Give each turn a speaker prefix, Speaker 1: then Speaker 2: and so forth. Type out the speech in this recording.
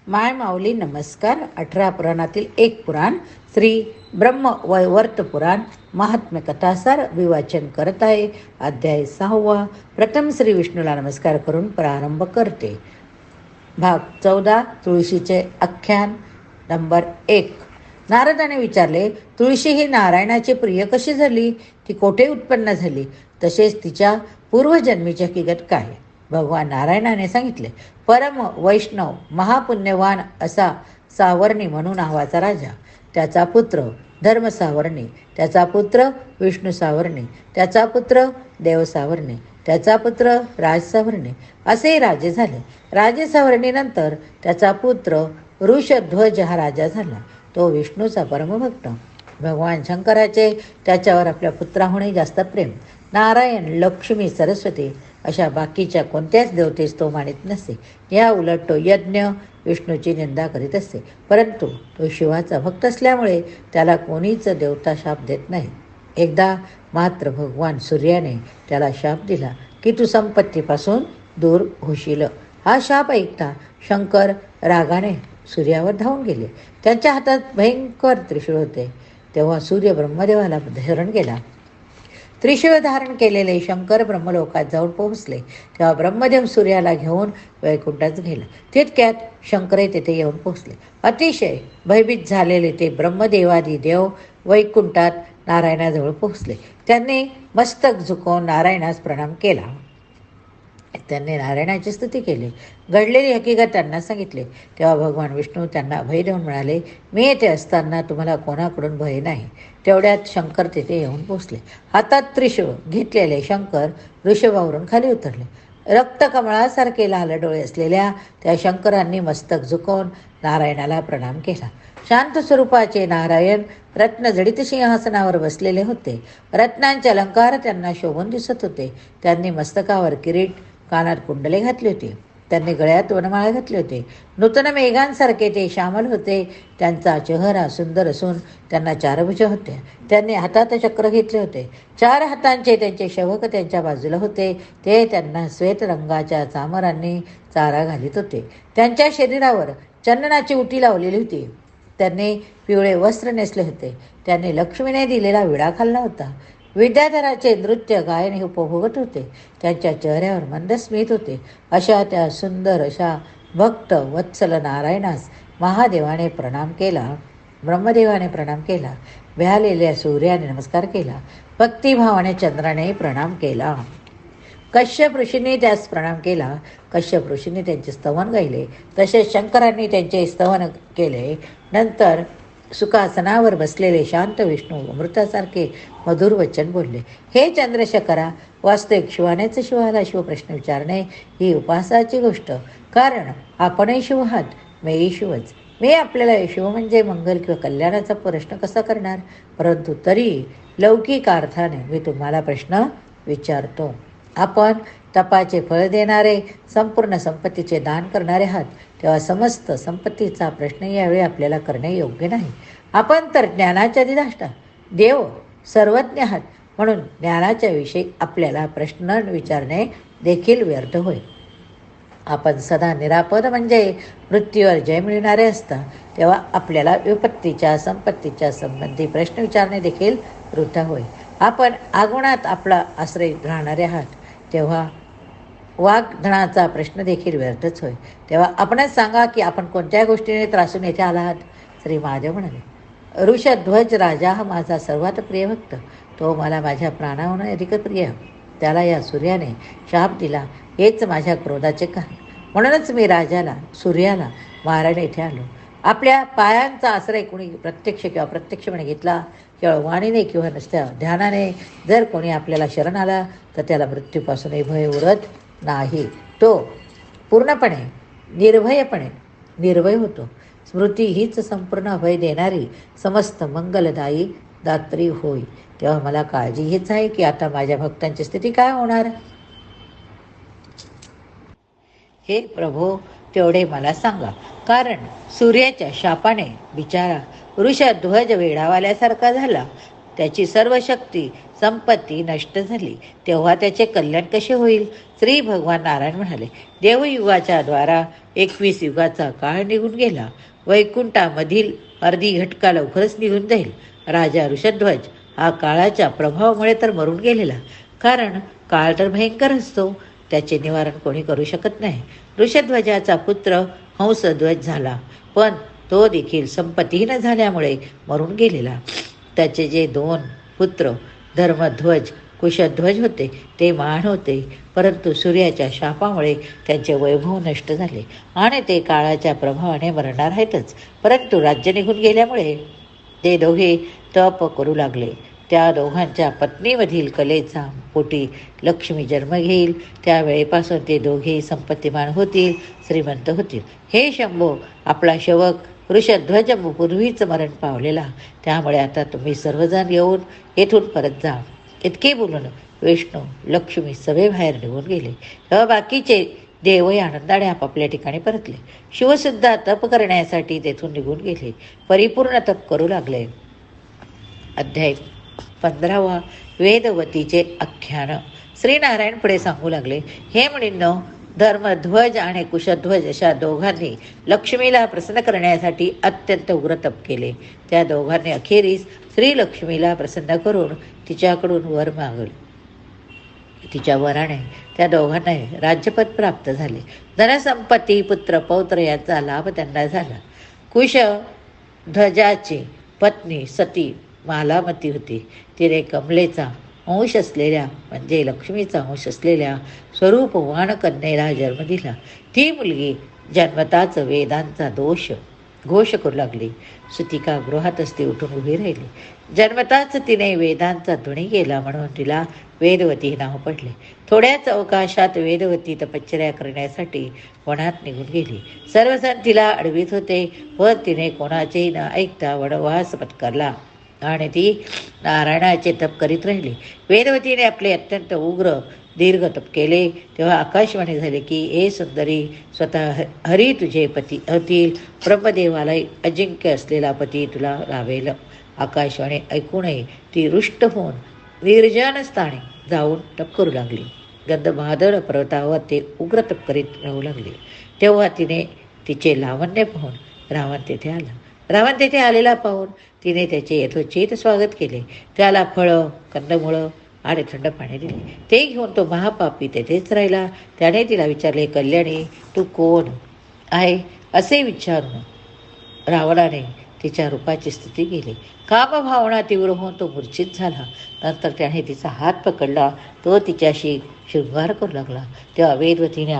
Speaker 1: माय माऊली नमस्कार. 18 पुराणातील एक पुराण श्री ब्रह्म वैवर्त पुराण महात्म्य कथासार विवाचन करत आहे. अध्याय 6. प्रथम श्री विष्णूला नमस्कार करून प्रारंभ करते. भाग 14. तुळशीचे आख्यान. नंबर 1. नारदाने विचारले, तुळशी ही नारायणाची प्रिय कशी झाली? ती कोठे उत्पन्न झाली? तसेच तिच्या पूर्वजन्मीची हकीकत काय? भगवान नारायणाने सांगितले, परम वैष्णव महापुण्यवान असा सावर्णी म्हणून नावाचा राजा, त्याचा पुत्र धर्म सावर्णी, त्याचा पुत्र विष्णू सावर्णी, त्याचा पुत्र देव सावर्णी, त्याचा पुत्र राज सावर्णी, असे राजे झाले. राजे सावर्णीनंतर त्याचा पुत्र वृषध्वज हा राजा झाला. तो विष्णूचा परमभक्त. भगवान शंकराचे त्याच्यावर आपल्या पुत्राहूनही जास्त प्रेम. नारायण, लक्ष्मी, सरस्वती अशा बाकीच्या कोणत्याच देवतेस तो मानित नसे. या उलट तो यज्ञ विष्णूची निंदा करीत असे. परंतु तो शिवाचा भक्त असल्यामुळे त्याला कोणीच देवता शाप देत नाही. एकदा मात्र भगवान सूर्याने त्याला शाप दिला की तू संपत्तीपासून दूर होशील. हा शाप ऐकता शंकर रागाने सूर्यावर धावून गेले. त्यांच्या हातात भयंकर त्रिशूळ होते. तेव्हा सूर्य ब्रह्मदेवाला शरण गेला. त्रिशूळ धारण केलेले शंकर ब्रह्मलोकात जाऊन पोहोचले. तेव्हा ब्रह्मदेव सूर्याला घेऊन वैकुंठात गेला. तितक्यात शंकरही तेथे येऊन पोहोचले. अतिशय भयभीत झालेले ते ब्रह्मदेवादी देव वैकुंठात नारायणाजवळ पोहोचले. त्यांनी मस्तक झुकवून नारायणास प्रणाम केला. त्यांनी नारायणाची स्तुती केली. घडलेली हकीकत त्यांना सांगितले. तेव्हा भगवान विष्णू त्यांना भय देऊन म्हणाले, मी येथे असताना तुम्हाला कोणाकडून भय नाही. तेवढ्यात शंकर तेथे येऊन पोचले. हातात त्रिशूळ घेतलेले शंकर ऋषभावरून खाली उतरले. रक्तकमळासारखे लाल डोळे असलेल्या त्या शंकरांनी मस्तक झुकवून नारायणाला प्रणाम केला. शांत स्वरूपाचे नारायण रत्नजडित सिंहासनावर बसलेले होते. रत्नांचे अलंकार त्यांना शोभून दिसत होते. त्यांनी मस्तकावर किरीट, कानात कुंडले घातले होते. त्यांनी गळ्यात वनमाळ घातले होते. नूतन मेघांसारखे ते श्यामल होते. त्यांचा चेहरा सुंदर असून त्यांना 4 भुज होत्या. त्यांनी हातात चक्र घेतले होते. 4 हातांचे त्यांचे शवक त्यांच्या बाजूला होते. ते त्यांना श्वेत रंगाच्या चामरांनी चारा घालीत होते. त्यांच्या शरीरावर चंदनाची उटी लावलेली होती. त्यांनी पिवळे वस्त्र नेसले होते. त्यांनी लक्ष्मीने दिलेला विडा खाल्ला होता. विद्याधराचे नृत्य गायन हे उपभोगत होते. त्यांच्या चेहऱ्यावर मंद स्मित होते. अशा त्या सुंदर अशा भक्त वत्सल नारायणास महादेवाने प्रणाम केला. ब्रह्मदेवाने प्रणाम केला. भ्यालेल्या सूर्याने नमस्कार केला. भक्तिभावाने चंद्राने प्रणाम केला. कश्यप ऋषींनी त्यास प्रणाम केला. कश्यप ऋषींनी त्यांचे स्तवन गायले. तसेच शंकरांनी त्यांचे स्तवन केले. नंतर सुखासनावर बसलेले शांत विष्णू अमृतासारखे मधुर वचन बोलले. हे चंद्रशेखरा, वास्तविक शिवानेच शिवाला शिवप्रश्न विचारणे ही उपासाची गोष्ट. कारण आपणही शिव आहात, मीही शिवच. मी आपल्याला शिव म्हणजे मंगल किंवा कल्याणाचा प्रश्न कसा करणार? परंतु तरी लौकिक अर्थाने मी तुम्हाला प्रश्न विचारतो. आपण तपाचे फळ देणारे, संपूर्ण संपत्तीचे दान करणारे आहात. तेव्हा समस्त संपत्तीचा प्रश्न यावेळी आपल्याला करणे योग्य नाही. आपण तर ज्ञानाच्या अधिष्ठाता, देव, सर्वज्ञ आहात. म्हणून ज्ञानाच्या विषयी आपल्याला प्रश्न विचारणे देखील व्यर्थ होईल. आपण सदा निरापद म्हणजे मृत्यूवर जय मिळणारे असता. तेव्हा आपल्याला विपत्तीच्या संपत्तीच्या संबंधी प्रश्न विचारणे देखील वृथा होईल. आपण आगमनात आपला आश्रय राहणारे आहात. तेव्हा वाग्धनाचा प्रश्न देखील व्यर्थच होय. तेव्हा आपणच सांगा की आपण कोणत्या गोष्टीने त्रासून येथे आला आहात? श्री महादेव म्हणाले, वृषध्वज राजा हा माझा सर्वात प्रिय भक्त. तो मला माझ्या प्राणाहून अधिक प्रिय. त्याला या सूर्याने शाप दिला. हेच माझ्या क्रोधाचे कारण. म्हणूनच मी राजाला, सूर्याला मारायला इथे आलो. आपल्या पायांचा आश्रय कोणी प्रत्यक्ष किंवा अप्रत्यक्षपणे घेतला, केवळ वाणीने किंवा नुसत्या ध्यानाने जर कोणी आपल्याला शरण आला तर त्याला मृत्यूपासूनही भय उरत नाही. तो पूर्णपणे निर्भयपणे निर्भय होतो. स्मृती हीच संपूर्ण अभय देणारी समस्त मंगलदायी दात्री होय. तेव्हा मला काळजी हीच आहे की आता माझ्या भक्तांची स्थिती काय होणार? हे प्रभो, तेवढे मला सांगा. कारण सूर्याच्या शापाने बिचारा वृषध्वज वेडावाल्यासारखा झाला. त्याची सर्व शक्ती संपत्ती नष्ट झाली, तेव्हा त्याचे कल्याण कसे होईल? श्री भगवान नारायण म्हणाले, देवयुगाच्या द्वारा 21 युगाचा काळ निघून गेला. वैकुंठामधील अर्धी घटका लवकरच निघून जाईल. राजा ऋषध्वज हा काळाच्या प्रभावामुळे तर मरून गेलेला, कारण काळ तर भयंकर असतो, त्याचे निवारण कोणी करू शकत नाही. ऋषध्वजाचा पुत्र हंसध्वज झाला, पण तो देखील संपत्तीहीन झाल्यामुळे मरून गेलेला. त्याचे जे 2 पुत्र धर्मध्वज कुशध्वज होते ते महान होते, परंतु सूर्याच्या शापामुळे त्यांचे वैभव नष्ट झाले आणि ते काळाच्या प्रभावाने मरणार आहेतच. परंतु राज्य निघून गेल्यामुळे ते दोघे तप करू लागले. त्या दोघांच्या पत्नीमधील कलेचा पोटी लक्ष्मी जन्म घेईल. त्यावेळेपासून ते दोघे संपत्तिमान होतील, श्रीमंत होतील. हे शंभो, आपला सेवक वृषध्वज पूर्वीच मरण पावलेला, त्यामुळे आता तुम्ही सर्वजण येऊन येथून परत जा. इतके बोलून विष्णू लक्ष्मी सभेबाहेर निघून गेले. बाकीचे देवही आनंदाने आपापल्या ठिकाणी परतले. शिवसुद्धा तप करण्यासाठी तेथून निघून गेले, परिपूर्ण तप करू लागले. अध्याय 15. वेदवतीचे आख्यान. श्रीनारायण पुढे सांगू लागले, हे मुनींनो, धर्मध्वज आणि कुशध्वज अशा दोघांनी लक्ष्मीला प्रसन्न करण्यासाठी अत्यंत उग्र तप केले. त्या दोघांनी अखेरीस श्रीलक्ष्मीला प्रसन्न करून तिच्याकडून वर मागवले. तिच्या वराने त्या दोघांनाही राज्यपद प्राप्त झाले. धनसंपत्ती, पुत्र पौत्र यांचा लाभ त्यांना झाला. कुशध्वजाची पत्नी सती मालामती होती. तिने कमलेचा अंश असलेल्या म्हणजे लक्ष्मीचा अंश असलेल्या स्वरूपवान कन्येला जन्म दिला. ती मुलगी जन्मताच वेदांचा घोष करू लागली. सुतिका गृहातच ती उठून उभी राहिली. जन्मताच तिने वेदांचा ध्वनी केला, म्हणून तिला वेदवती नाव पडले. थोड्याच अवकाशात वेदवती तपश्चर्या करण्यासाठी वनात निघून गेली. सर्वजण तिला अडवीत होते, व तिने कोणाचेही न ऐकता वनवास पत्करला आणि ती नारायणाचे तप करीत राहिली. वेदवतीने आपले अत्यंत उग्र दीर्घ तप केले, तेव्हा आकाशवाणी झाले की, हे सुंदरी, स्वतः हरी तुझे पती होतील. ब्रह्मदेवाला अजिंक्य असलेला पती तुला लावेल. आकाशवाणी ऐकूनही ती रुष्ट होऊन निर्जन स्थानी जाऊन तप करू लागली. गंधमादळ पर्वतावर ते उग्र तप करीत राहू लागले. तेव्हा तिने तिचे लावण्य पाहून रावण तेथे आला. रावण तेथे आलेला पाहून तिने त्याचे यथोचित स्वागत केले. त्याला फळं, कंदमुळं आणि थंड पाणी दिले. ते घेऊन तो महापापी तेथेच राहिला. त्याने तिला विचारले, कल्याणी, तू कोण आहे असे विचारून रावणाने तिच्या रूपाची स्तुती केली. कामभावना तीव्र होऊन तो मूर्छित झाला. नंतर त्याने तिचा हात पकडला, तो तिच्याशी शृंगार करू लागला. तेव्हा वेदवतीने